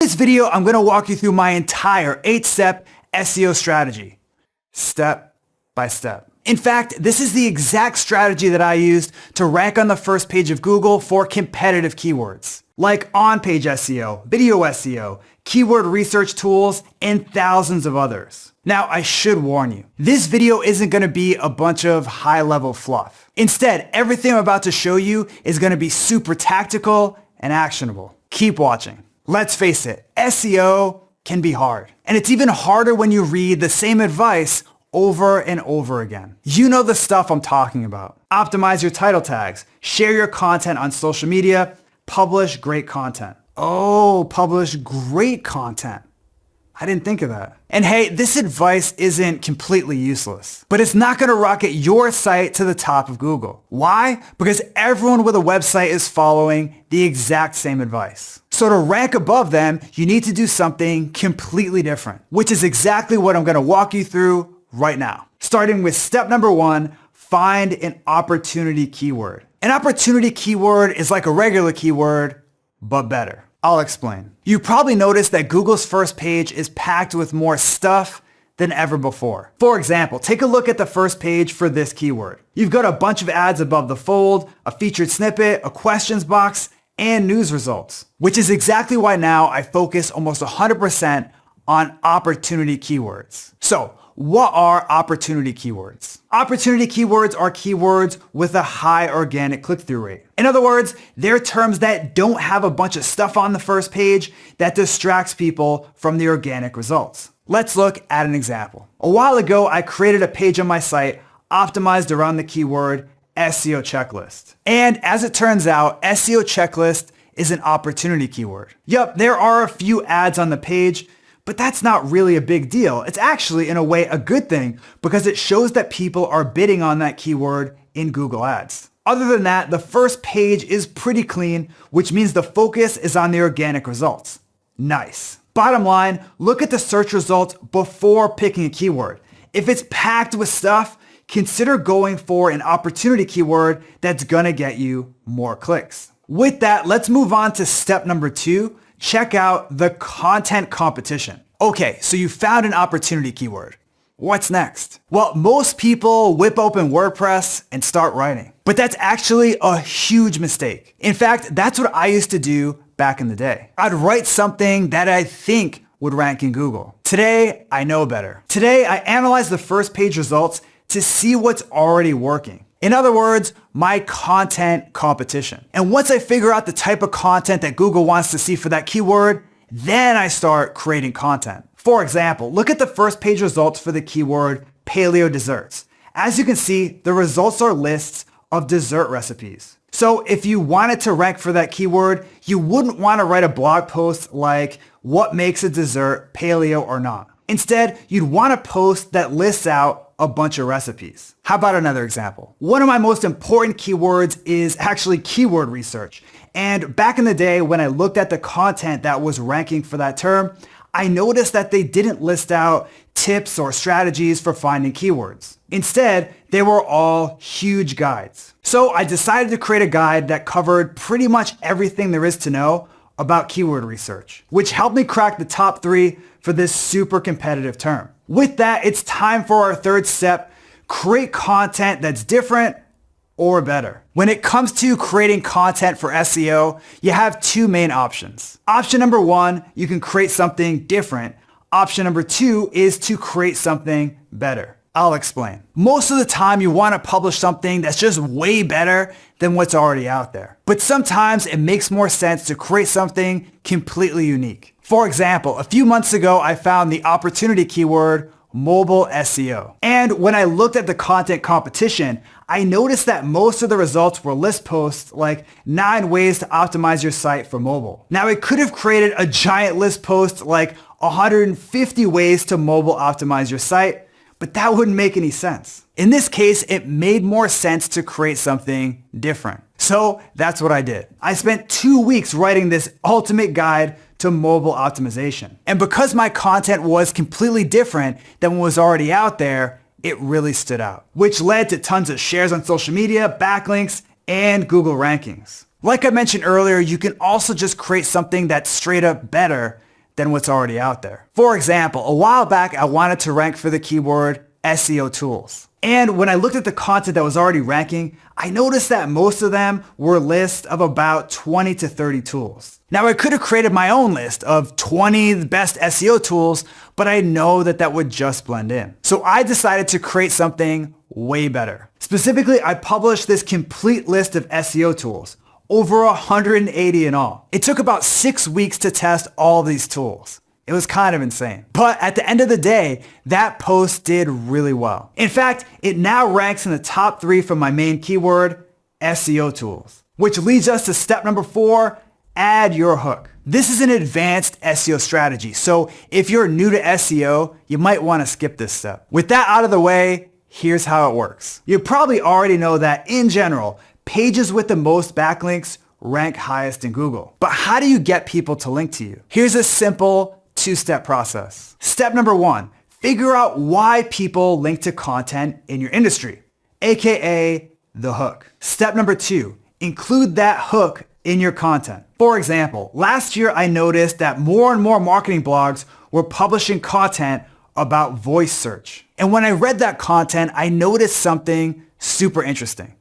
In this video, I'm going to walk you through my entire 8-step SEO strategy, step by step. In fact, this is the exact strategy that I used to rank on the first page of Google for competitive keywords, like on-page SEO, video SEO, keyword research tools, and thousands of others. Now, I should warn you, this video isn't going to be a bunch of high-level fluff. Instead, everything I'm about to show you is going to be super tactical and actionable. Keep watching. Let's face it, SEO can be hard. And it's even harder when you read the same advice over and over again. You know the stuff I'm talking about. Optimize your title tags, share your content on social media, publish great content. Oh, publish great content. I didn't think of that. And hey, this advice isn't completely useless, but it's not going to rocket your site to the top of Google. Why? Because everyone with a website is following the exact same advice. So to rank above them, you need to do something completely different, which is exactly what I'm going to walk you through right now. Starting with step number 1, find an opportunity keyword. An opportunity keyword is like a regular keyword, but better. I'll explain. You probably noticed that Google's first page is packed with more stuff than ever before. For example, take a look at the first page for this keyword. You've got a bunch of ads above the fold, a featured snippet, a questions box, and news results, which is exactly why now I focus almost 100% on opportunity keywords. So, what are opportunity keywords? Opportunity keywords are keywords with a high organic click-through rate. In other words, they're terms that don't have a bunch of stuff on the first page that distracts people from the organic results. Let's look at an example. A while ago, I created a page on my site optimized around the keyword SEO checklist. And as it turns out, SEO checklist is an opportunity keyword. Yup, there are a few ads on the page, but that's not really a big deal. It's actually, in a way, a good thing because it shows that people are bidding on that keyword in Google Ads. Other than that, the first page is pretty clean, which means the focus is on the organic results. Nice. Bottom line, look at the search results before picking a keyword. If it's packed with stuff, consider going for an opportunity keyword that's gonna get you more clicks. With that, let's move on to step number 2. Check out the content competition. Okay, so you found an opportunity keyword. What's next? Well, most people whip open WordPress and start writing. But that's actually a huge mistake. In fact, that's what I used to do back in the day. I'd write something that I think would rank in Google. Today, I know better. Today, I analyze the first page results to see what's already working. In other words, my content competition. And once I figure out the type of content that Google wants to see for that keyword, then I start creating content. For example, look at the first page results for the keyword paleo desserts. As you can see, the results are lists of dessert recipes. So if you wanted to rank for that keyword, you wouldn't want to write a blog post like what makes a dessert paleo or not. Instead, you'd want a post that lists out a bunch of recipes. How about another example? One of my most important keywords is actually keyword research. And back in the day when I looked at the content that was ranking for that term, I noticed that they didn't list out tips or strategies for finding keywords. Instead, they were all huge guides. So I decided to create a guide that covered pretty much everything there is to know about keyword research, which helped me crack the top 3 for this super competitive term. With that, it's time for our third step, create content that's different or better. When it comes to creating content for SEO, you have 2 main options. Option number 1, you can create something different. Option number 2 is to create something better. I'll explain. Most of the time you want to publish something that's just way better than what's already out there. But sometimes it makes more sense to create something completely unique. For example, a few months ago, I found the opportunity keyword mobile SEO. And when I looked at the content competition, I noticed that most of the results were list posts like 9 ways to optimize your site for mobile. Now, it could have created a giant list post like 150 ways to mobile optimize your site, but that wouldn't make any sense. In this case, it made more sense to create something different. So that's what I did. I spent 2 weeks writing this ultimate guide to mobile optimization. And because my content was completely different than what was already out there, it really stood out, which led to tons of shares on social media, backlinks, and Google rankings. Like I mentioned earlier, you can also just create something that's straight up better than what's already out there. For example, a while back, I wanted to rank for the keyword SEO tools. And when I looked at the content that was already ranking, I noticed that most of them were lists of about 20 to 30 tools. Now I could have created my own list of 20 best SEO tools, but I know that that would just blend in. So I decided to create something way better. Specifically, I published this complete list of SEO tools, over 180 in all. It took about 6 weeks to test all these tools. It was kind of insane. But at the end of the day, that post did really well. In fact, it now ranks in the top 3 for my main keyword, SEO tools. Which leads us to step number 4, add your hook. This is an advanced SEO strategy, so if you're new to SEO, you might want to skip this step. With that out of the way, here's how it works. You probably already know that in general, pages with the most backlinks rank highest in Google. But how do you get people to link to you? Here's a simple 2-step process. Step number 1, figure out why people link to content in your industry, aka the hook. Step number 2, include that hook in your content. For example, last year I noticed that more and more marketing blogs were publishing content about voice search. And when I read that content, I noticed something super interesting.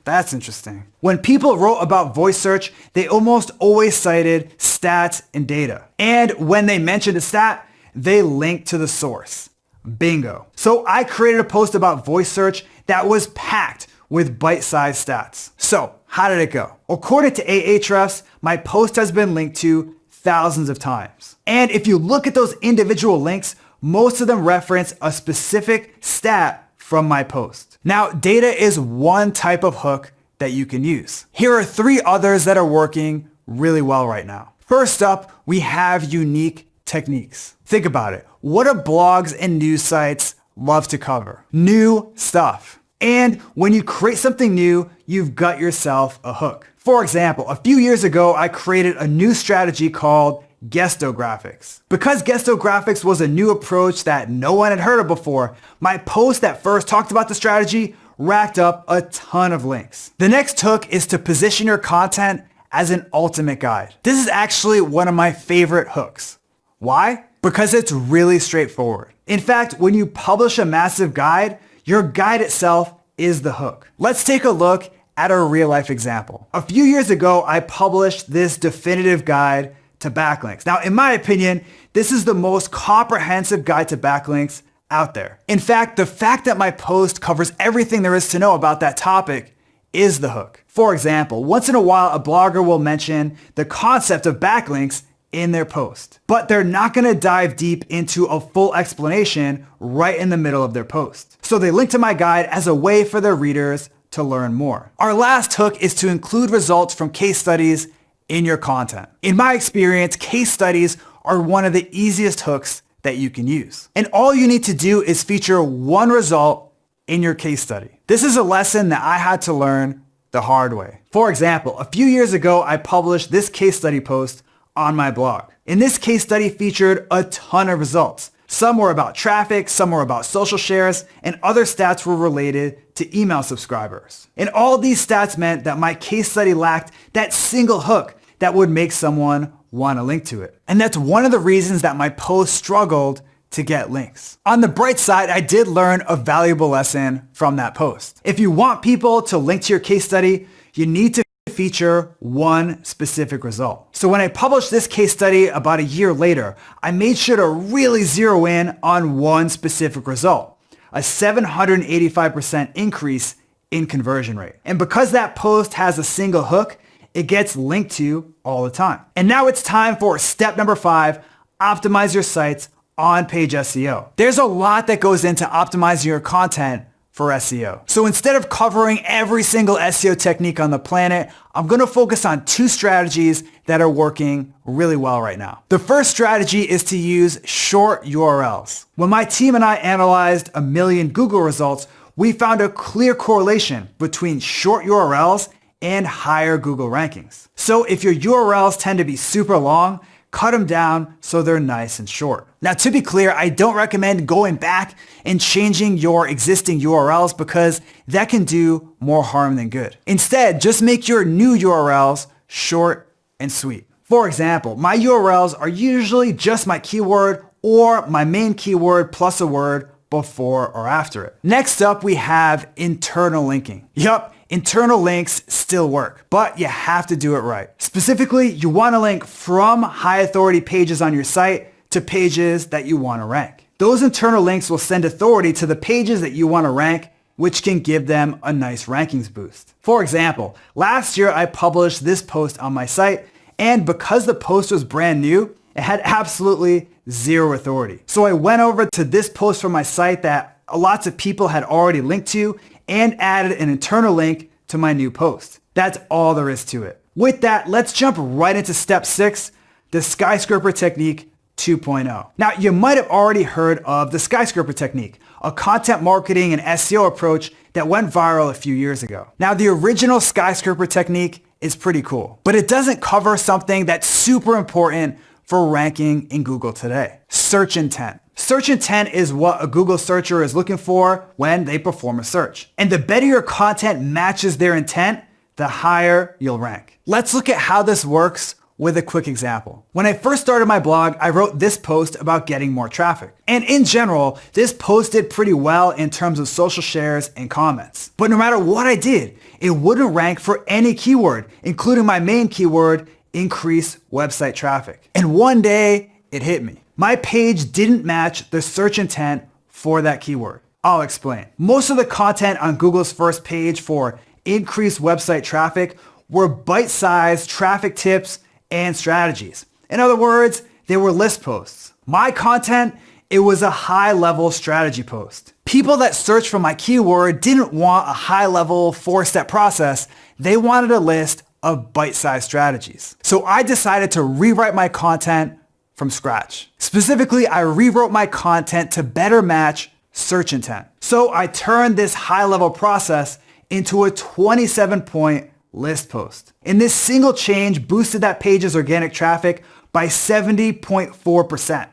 That's interesting. When people wrote about voice search, they almost always cited stats and data. And when they mentioned a stat, they linked to the source. Bingo. So I created a post about voice search that was packed with bite-sized stats. So how did it go? According to Ahrefs, my post has been linked to thousands of times. And if you look at those individual links, most of them reference a specific stat from my post. Now, data is one type of hook that you can use. Here are 3 others that are working really well right now. First up, we have unique techniques. Think about it. What do blogs and news sites love to cover? New stuff. And when you create something new, you've got yourself a hook. For example, a few years ago, I created a new strategy called gestographics. Because gestographics was a new approach that no one had heard of before, my post that first talked about the strategy racked up a ton of links. The next hook is to position your content as an ultimate guide. This is actually one of my favorite hooks. Why? Because it's really straightforward. In fact, when you publish a massive guide, your guide itself is the hook. Let's take a look at a real life example. A few years ago, I published this definitive guide to backlinks. Now, in my opinion, this is the most comprehensive guide to backlinks out there. In fact, the fact that my post covers everything there is to know about that topic is the hook. For example, once in a while, a blogger will mention the concept of backlinks in their post, but they're not going to dive deep into a full explanation right in the middle of their post. So they link to my guide as a way for their readers to learn more. Our last hook is to include results from case studies in your content. In my experience, case studies are one of the easiest hooks that you can use. And all you need to do is feature one result in your case study. This is a lesson that I had to learn the hard way. For example, a few years ago, I published this case study post on my blog. And this case study featured a ton of results. Some were about traffic, some were about social shares, and other stats were related to email subscribers. And all these stats meant that my case study lacked that single hook that would make someone want to link to it. And that's one of the reasons that my post struggled to get links. On the bright side, I did learn a valuable lesson from that post. If you want people to link to your case study, you need to feature one specific result. So when I published this case study about a year later, I made sure to really zero in on one specific result, a 785% increase in conversion rate. And because that post has a single hook, it gets linked to all the time. And now it's time for step number 5, optimize your site's on-page SEO. There's a lot that goes into optimizing your content for SEO. So instead of covering every single SEO technique on the planet, I'm going to focus on 2 strategies that are working really well right now. The first strategy is to use short URLs. When my team and I analyzed 1 million Google results, we found a clear correlation between short URLs and higher Google rankings. So if your URLs tend to be super long, cut them down so they're nice and short. Now, to be clear, I don't recommend going back and changing your existing URLs because that can do more harm than good. Instead, just make your new URLs short and sweet. For example, my URLs are usually just my keyword or my main keyword plus a word before or after it. Next up, we have internal linking. Yup, internal links still work, but you have to do it right. Specifically, you want to link from high authority pages on your site to pages that you want to rank. Those internal links will send authority to the pages that you want to rank, which can give them a nice rankings boost. For example, last year I published this post on my site, and because the post was brand new, it had absolutely zero authority. So I went over to this post from my site that lots of people had already linked to and added an internal link to my new post. That's all there is to it. With that, let's jump right into step 6, the skyscraper technique 2.0. Now, you might have already heard of the skyscraper technique, a content marketing and SEO approach that went viral a few years ago. Now, the original skyscraper technique is pretty cool, but it doesn't cover something that's super important for ranking in Google today: search intent. Search intent is what a Google searcher is looking for when they perform a search. And the better your content matches their intent, the higher you'll rank. Let's look at how this works with a quick example. When I first started my blog, I wrote this post about getting more traffic. And in general, this post did pretty well in terms of social shares and comments. But no matter what I did, it wouldn't rank for any keyword, including my main keyword, increase website traffic. And one day, it hit me. My page didn't match the search intent for that keyword. I'll explain. Most of the content on Google's first page for increased website traffic were bite-sized traffic tips and strategies. In other words, they were list posts. My content, it was a high-level strategy post. People that searched for my keyword didn't want a high-level 4-step process. They wanted a list of bite-sized strategies. So I decided to rewrite my content from scratch. Specifically, I rewrote my content to better match search intent. So I turned this high-level process into a 27-point list post. And this single change boosted that page's organic traffic by 70.4%.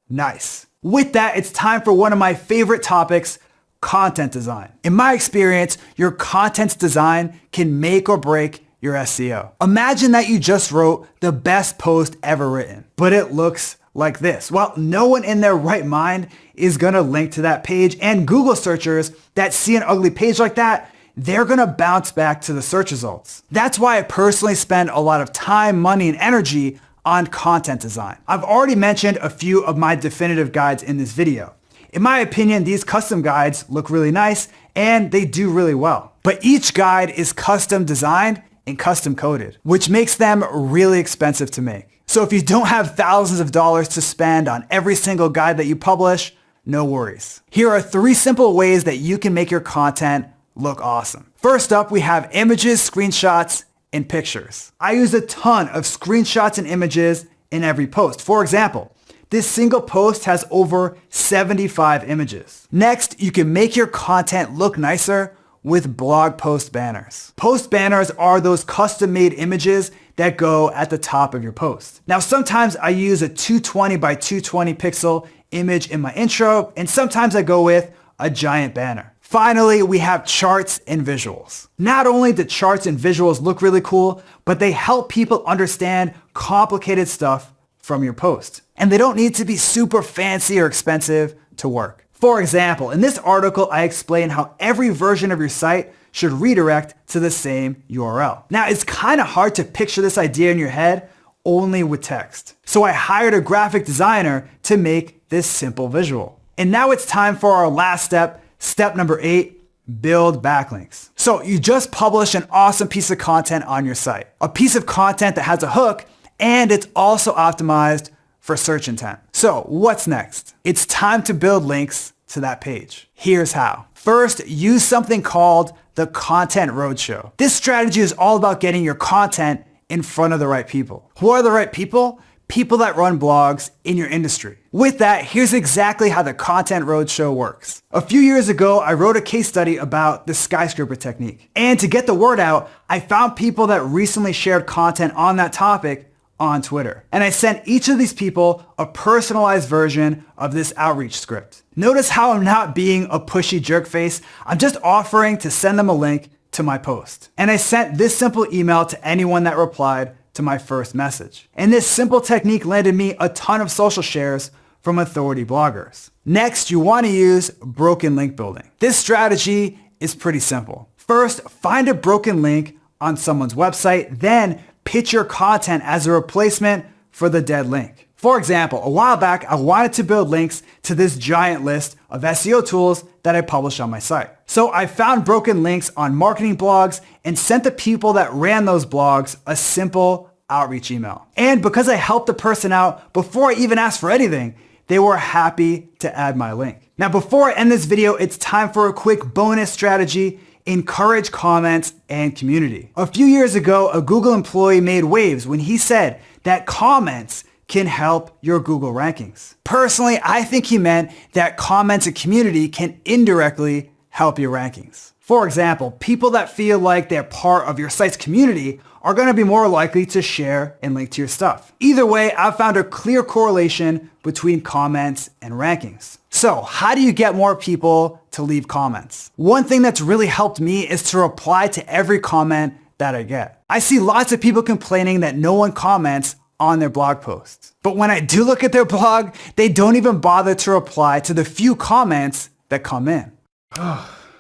Nice. With that, it's time for one of my favorite topics, content design. In my experience, your content's design can make or break your SEO. Imagine that you just wrote the best post ever written, but it looks like this. Well, no one in their right mind is gonna link to that page, and Google searchers that see an ugly page like that, they're gonna bounce back to the search results. That's why I personally spend a lot of time, money, and energy on content design. I've already mentioned a few of my definitive guides in this video. In my opinion, these custom guides look really nice and they do really well. But each guide is custom designed and custom coded, which makes them really expensive to make. So if you don't have thousands of dollars to spend on every single guide that you publish, no worries. Here are 3 simple ways that you can make your content look awesome. First up, we have images, screenshots, and pictures. I use a ton of screenshots and images in every post. For example, this single post has over 75 images. Next, you can make your content look nicer with blog post banners. Post banners are those custom-made images that go at the top of your post. Now, sometimes I use a 220 by 220 pixel image in my intro, and sometimes I go with a giant banner. Finally, we have charts and visuals. Not only do charts and visuals look really cool, but they help people understand complicated stuff from your post. And they don't need to be super fancy or expensive to work. For example, in this article, I explain how every version of your site should redirect to the same URL. Now, it's kind of hard to picture this idea in your head only with text. So I hired a graphic designer to make this simple visual. And now it's time for our last step, step number 8, build backlinks. So you just published an awesome piece of content on your site, a piece of content that has a hook, and it's also optimized for search intent. So what's next? It's time to build links to that page. Here's how. First, use something called the Content Roadshow. This strategy is all about getting your content in front of the right people. Who are the right people? People that run blogs in your industry. With that, here's exactly how the Content Roadshow works. A few years ago, I wrote a case study about the skyscraper technique. And to get the word out, I found people that recently shared content on that topic on Twitter. And I sent each of these people a personalized version of this outreach script. Notice how I'm not being a pushy jerk face. I'm just offering to send them a link to my post. And I sent this simple email to anyone that replied to my first message. And this simple technique landed me a ton of social shares from authority bloggers. Next, you want to use broken link building. This strategy is pretty simple. First, find a broken link on someone's website, then pitch your content as a replacement for the dead link. For example, a while back, I wanted to build links to this giant list of SEO tools that I publish on my site. So I found broken links on marketing blogs and sent the people that ran those blogs a simple outreach email. And because I helped the person out before I even asked for anything, they were happy to add my link. Now, before I end this video, it's time for a quick bonus strategy: encourage comments and community. A few years ago, a Google employee made waves when he said that comments can help your Google rankings. Personally, I think he meant that comments and community can indirectly help your rankings. For example, people that feel like they're part of your site's community are going to be more likely to share and link to your stuff. Either way, I've found a clear correlation between comments and rankings. So how do you get more people to leave comments? One thing that's really helped me is to reply to every comment that I get. I see lots of people complaining that no one comments on their blog posts. But when I do look at their blog, they don't even bother to reply to the few comments that come in.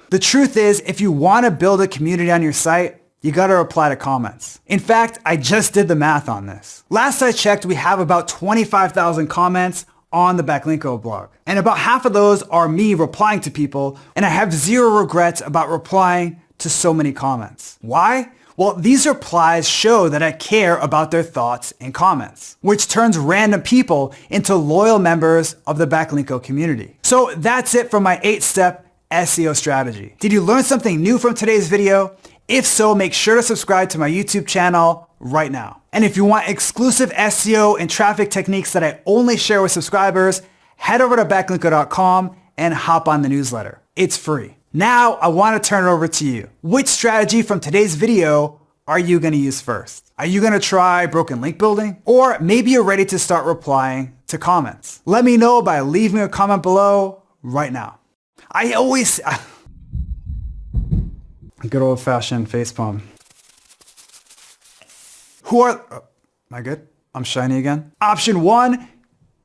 The truth is, if you want to build a community on your site, you gotta reply to comments. In fact, I just did the math on this. Last I checked, we have about 25,000 comments on the Backlinko blog. And about half of those are me replying to people, and I have zero regrets about replying to so many comments. Why? Well, these replies show that I care about their thoughts and comments, which turns random people into loyal members of the Backlinko community. So that's it for my 8-step SEO strategy. Did you learn something new from today's video? If so, make sure to subscribe to my YouTube channel right now. And if you want exclusive SEO and traffic techniques that I only share with subscribers, head over to backlinko.com and hop on the newsletter. It's free. Now, I want to turn it over to you. Which strategy from today's video are you going to use first? Are you going to try broken link building? Or maybe you're ready to start replying to comments. Let me know by leaving a comment below right now. Good old-fashioned facepalm. Am I good? I'm shiny again. Option 1,